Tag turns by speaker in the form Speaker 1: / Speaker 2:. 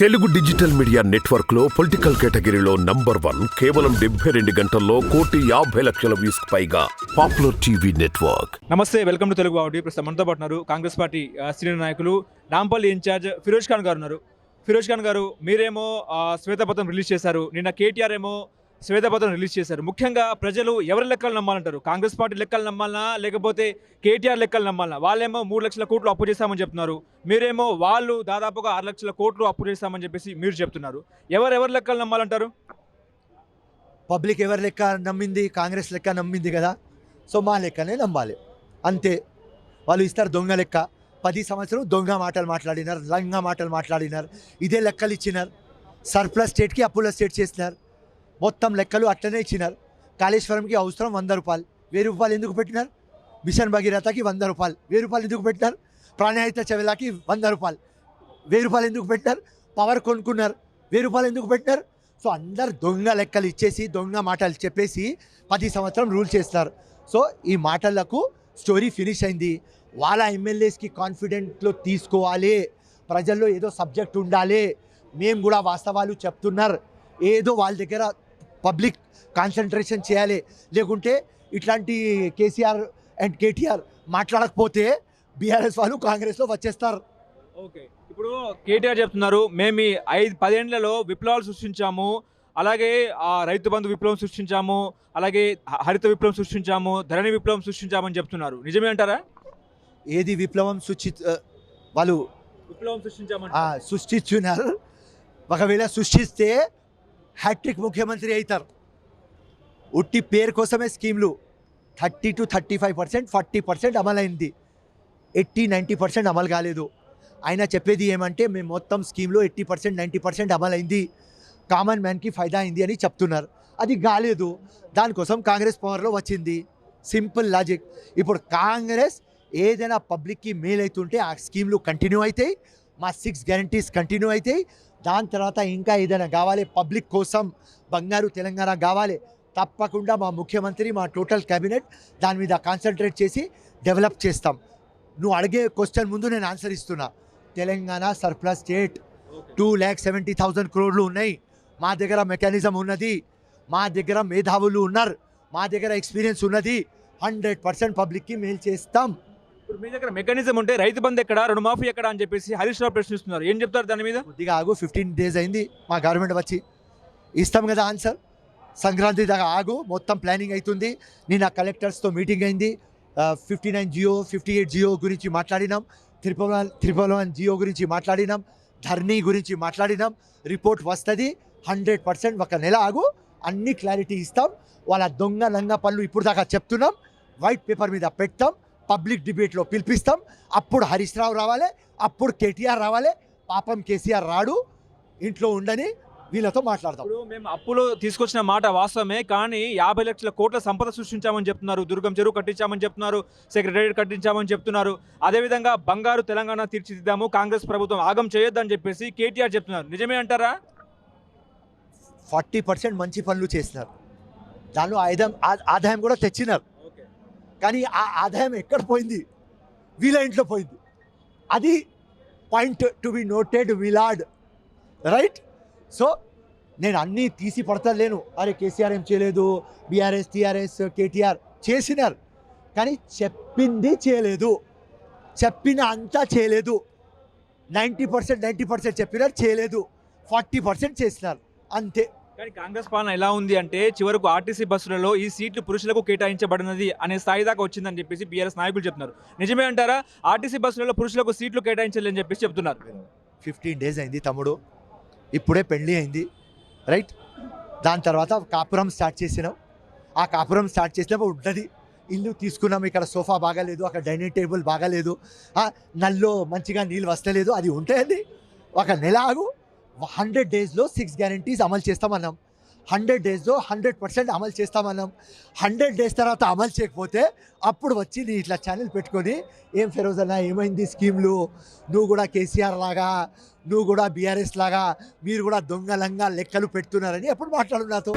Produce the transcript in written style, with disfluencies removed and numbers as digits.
Speaker 1: Telugu digital media network లో political కేటగిరీలో #1 కేవలం 72 గంటల్లో 1,50,00,000 వ్యూస్ పైగా పాపులర్ టీవీ నెట్వర్క్.
Speaker 2: నమస్తే, వెల్కమ్ టు తెలుగు బావుడి. ప్రస్తుతం మనతో పాటు ఉన్నారు కాంగ్రెస్ పార్టీ సీనియర్ నాయకులు నాంపల్లి ఇన్ఛార్జ్ ఫిరోజ్ ఖాన్ గారు ఉన్నారు. ఫిరోజ్ ఖాన్ గారు, మీరేమో శ్వేతపత్రం రిలీజ్ చేశారు, నిన్న కేటీఆర్ ఏమో శ్వేతపత్రం రిలీజ్ చేశారు. ముఖ్యంగా ప్రజలు ఎవరి లెక్కలు నమ్మాలంటారు? కాంగ్రెస్ పార్టీ లెక్కలు నమ్మాలనా, లేకపోతే కేటీఆర్ లెక్కలు నమ్మాలనా? వాళ్ళేమో 3 లక్షల కోట్లు అప్పు చేశామని చెప్తున్నారు, మీరేమో వాళ్ళు దాదాపుగా 6 లక్షల కోట్లు అప్పు చేశామని చెప్పేసి మీరు చెప్తున్నారు. ఎవరి లెక్కలు నమ్మాలంటారు?
Speaker 3: పబ్లిక్ ఎవరి లెక్క నమ్మింది? కాంగ్రెస్ లెక్క నమ్మింది కదా, సో మా లెక్కనే నమ్మాలి అంతే. వాళ్ళు ఇస్తారు దొంగ లెక్క. 10 సంవత్సరం దొంగ మాటలు మాట్లాడినారు, లంగా మాటలు మాట్లాడినారు, ఇదే లెక్కలు ఇచ్చినారు. సర్ప్లస్ స్టేట్కి అప్పుల స్టేట్ చేసినారు, మొత్తం లెక్కలు అట్లనే ఇచ్చినారు. కాళేశ్వరంకి అవసరం 100 రూపాయలు, 1000 రూపాయలు ఎందుకు పెట్టినారు? మిషన్ భగీరథకి 100 రూపాయలు, 1000 రూపాయలు ఎందుకు పెట్టినారు? ప్రాణాయిత చెవెలాకి 100 రూపాయలు, 1000 రూపాయలు ఎందుకు పెట్టినారు? పవర్ కొనుక్కున్నారు, 1000 రూపాయలు ఎందుకు పెట్టినారు? సో అందరు దొంగ లెక్కలు ఇచ్చేసి దొంగ మాటలు చెప్పేసి 10 సంవత్సరం రూల్ చేస్తారు. సో ఈ మాటలకు స్టోరీ ఫినిష్ అయింది. వాళ్ళ ఎమ్మెల్యేస్కి కాన్ఫిడెంట్లో తీసుకోవాలి, ప్రజల్లో ఏదో సబ్జెక్ట్ ఉండాలి, మేము కూడా వాస్తవాలు చెప్తున్నారు, ఏదో వాళ్ళ దగ్గర పబ్లిక్ కాన్సన్ట్రేషన్ చేయాలి. లేకుంటే ఇట్లాంటి కేసీఆర్ అండ్ కేటీఆర్ మాట్లాడకపోతే బీఆర్ఎస్ వాళ్ళు కాంగ్రెస్లో వచ్చేస్తారు.
Speaker 2: ఓకే, ఇప్పుడు కేటీఆర్ చెప్తున్నారు, మేము 10 ఏళ్లలో విప్లవాలు సృష్టించాము, అలాగే రైతు బంధు విప్లవం సృష్టించాము, అలాగే హరిత విప్లవం సృష్టించాము, ధరణి విప్లవం సృష్టించామని చెప్తున్నారు. నిజమే అంటారా?
Speaker 3: ఏది విప్లవం వాళ్ళు
Speaker 2: విప్లవం
Speaker 3: సృష్టించున్నారు. ఒకవేళ సృష్టిస్తే హ్యాట్రిక్ ముఖ్యమంత్రి అవుతారు. ఉట్టి పేరు కోసమే స్కీమ్లు 30 to 35%, 40% అమలైంది, 80-90% అమలు కాలేదు. ఆయన చెప్పేది ఏమంటే మేము మొత్తం స్కీమ్లో 80% 90% అమలైంది, కామన్ మ్యాన్కి ఫైదా అయింది అని చెప్తున్నారు. అది కాలేదు, దానికోసం కాంగ్రెస్ పవర్లో వచ్చింది. Simple logic. ఇప్పుడు కాంగ్రెస్ ఏదైనా పబ్లిక్కి మేలు అవుతుంటే ఆ స్కీమ్లు కంటిన్యూ అవుతాయి, మా 6 గ్యారంటీస్ కంటిన్యూ అవుతాయి. దాని తర్వాత ఇంకా ఏదైనా కావాలి, పబ్లిక్ కోసం బంగారు తెలంగాణ కావాలి, తప్పకుండా మా ముఖ్యమంత్రి, మా టోటల్ క్యాబినెట్ దాని మీద కాన్సన్ట్రేట్ చేసి డెవలప్ చేస్తాం. నువ్వు అడిగే క్వశ్చన్ ముందు నేను ఆన్సర్ ఇస్తున్నా. తెలంగాణ సర్ప్లస్ స్టేట్ 2,70,000 crores ఉన్నాయి. మా దగ్గర మెకానిజం ఉన్నది, మా దగ్గర మేధావులు ఉన్నారు, మా దగ్గర ఎక్స్పీరియన్స్ ఉన్నది. 100% పబ్లిక్కి మేలు చేస్తాం.
Speaker 2: ఇప్పుడు మీ దగ్గర మెకానిజం ఉంటే రైతు బంధు ఎక్కడ, రుణమాఫీ ఎక్కడ అని చెప్పేసి హరీష్ రావు ప్రశ్నిస్తున్నారు. ఏం చెప్తారు దాని మీద?
Speaker 3: కొద్దిగా ఆగు, 15 days అయింది మా గవర్నమెంట్ వచ్చి, ఇస్తాం కదా ఆన్సర్. సంక్రాంతి దాకా ఆగు, మొత్తం ప్లానింగ్ అవుతుంది. నిన్న కలెక్టర్స్తో మీటింగ్ అయింది. 59 జియో 58 జియో గురించి మాట్లాడినాం, 311 జియో గురించి మాట్లాడినాం, ధర్నీ గురించి మాట్లాడినాం. రిపోర్ట్ వస్తుంది 100%. ఒక నెల ఆగు, అన్ని క్లారిటీ ఇస్తాం. వాళ్ళ దొంగ లంగా పనులు ఇప్పుడు దాకా చెప్తున్నాం, వైట్ పేపర్ మీద పెడతాం, పబ్లిక్ డిబేట్లో పిలిపిస్తాం. అప్పుడు హరీష్ రావు రావాలి, అప్పుడు కేటీఆర్ రావాలి. పాపం కేసీఆర్ రాడు, ఇంట్లో ఉండని వీళ్ళతో మాట్లాడతాం.
Speaker 2: ఇప్పుడు మేము అప్పులు తీసుకొచ్చిన మాట వాస్తవమే, కానీ 50 లక్షల కోట్ల సంపద సృష్టించామని చెప్తున్నారు, దుర్గం చెరువు కట్టించామని చెప్తున్నారు, సెక్రటేరియట్ కట్టించామని చెప్తున్నారు. అదేవిధంగా బంగారు తెలంగాణ తీర్చిదిద్దాము, కాంగ్రెస్ ప్రభుత్వం ఆగం చేయొద్దని చెప్పేసి కేటీఆర్ చెప్తున్నారు. నిజమే అంటారా?
Speaker 3: 40% మంచి పనులు చేసినారు, దానిలో ఆదాయం కూడా తెచ్చినారు. కానీ ఆ ఆదాయం ఎక్కడ పోయింది? వీళ్ళ ఇంట్లో పోయింది. అది point to be noted, my lord, right? So నేను అన్నీ తీసి పడతలేను. అరే కేసీఆర్ ఏం చేయలేదు, బీఆర్ఎస్ టీఆర్ఎస్ కేటీఆర్ చేసినారు, కానీ చెప్పింది చేయలేదు, చెప్పిన అంతా చేయలేదు. 90% చెప్పినారు, చేయలేదు. 40% చేసినారు, అంతే.
Speaker 2: కానీ కాంగ్రెస్ పాలన ఎలా ఉంది అంటే, చివరకు ఆర్టీసీ బస్సులలో ఈ సీట్లు పురుషులకు కేటాయించబడినది అనే స్థాయి దాకా వచ్చిందని చెప్పేసి బీఆర్ఎస్ నాయకులు చెప్తున్నారు. నిజమే అంటారా? ఆర్టీసీ బస్సులలో పురుషులకు సీట్లు కేటాయించాలని చెప్పేసి చెప్తున్నారు.
Speaker 3: 15 days అయింది తమ్ముడు, ఇప్పుడే పెళ్ళి అయింది, రైట్? దాని తర్వాత కాపురం స్టార్ట్ చేసినాం. ఆ కాపురం స్టార్ట్ చేసినప్పుడు ఉంటుంది, ఇల్లు తీసుకున్నాం, ఇక్కడ సోఫా బాగాలేదు, అక్కడ డైనింగ్ టేబుల్ బాగాలేదు, నల్లో మంచిగా నీళ్ళు వస్తలేదు, అది ఉంటాయండి. ఒక నెల ఆగు, 100 daysలో 6 గ్యారంటీస్ అమలు చేస్తామన్నాం, 100 daysలో 100% అమలు చేస్తామన్నాం. 100 days తర్వాత అమలు చేయకపోతే అప్పుడు వచ్చి నీ ఇట్లా ఛానల్ పెట్టుకొని ఏం ఫిరోజ్ అన్న ఏమైంది స్కీమ్లు, నువ్వు కూడా కేసీఆర్ లాగా, నువ్వు కూడా బీఆర్ఎస్ లాగా, మీరు కూడా దొంగలంగా లెక్కలు పెడుతున్నారని ఎప్పుడు మాట్లాడు నాతో.